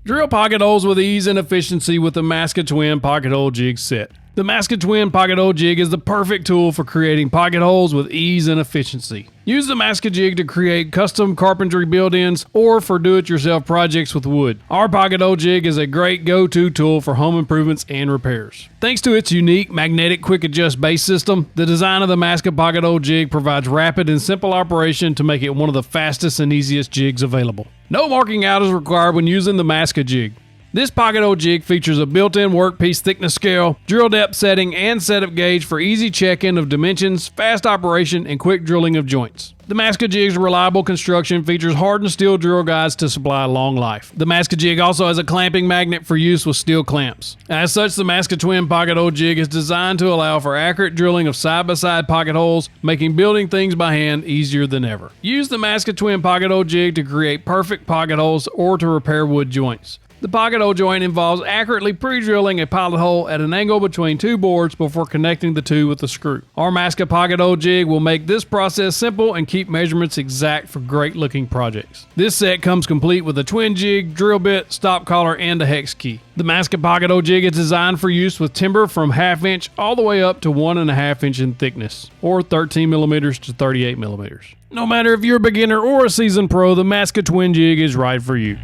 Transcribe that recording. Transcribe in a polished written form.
Drill pocket holes with ease and efficiency with the Massca Twin Pocket Hole Jig Set. The Massca Twin Pocket Hole Jig is the perfect tool for creating pocket holes with ease and efficiency. Use the Massca Jig to create custom carpentry build-ins or for do-it-yourself projects with wood. Our Pocket Hole Jig is a great go-to tool for home improvements and repairs. Thanks to its unique magnetic quick adjust base system, the design of the Massca Pocket Hole Jig provides rapid and simple operation to make it one of the fastest and easiest jigs available. No marking out is required when using the Massca Jig. This pocket hole jig features a built-in workpiece thickness scale, drill depth setting, and setup gauge for easy check-in of dimensions, fast operation, and quick drilling of joints. The Massca Jig's reliable construction features hardened steel drill guides to supply long life. The Massca Jig also has a clamping magnet for use with steel clamps. As such, the Massca Twin Pocket Hole Jig is designed to allow for accurate drilling of side-by-side pocket holes, making building things by hand easier than ever. Use the Massca Twin Pocket Hole Jig to create perfect pocket holes or to repair wood joints. The pocket hole joint involves accurately pre-drilling a pilot hole at an angle between two boards before connecting the two with a screw. Our Massca Pocket Hole Jig will make this process simple and keep measurements exact for great looking projects. This set comes complete with a twin jig, drill bit, stop collar, and a hex key. The Massca Pocket Hole Jig is designed for use with timber from 1/2 inch all the way up to 1.5 inch in thickness, or 13 millimeters to 38 millimeters. No matter if you're a beginner or a seasoned pro, the Massca Twin Jig is right for you.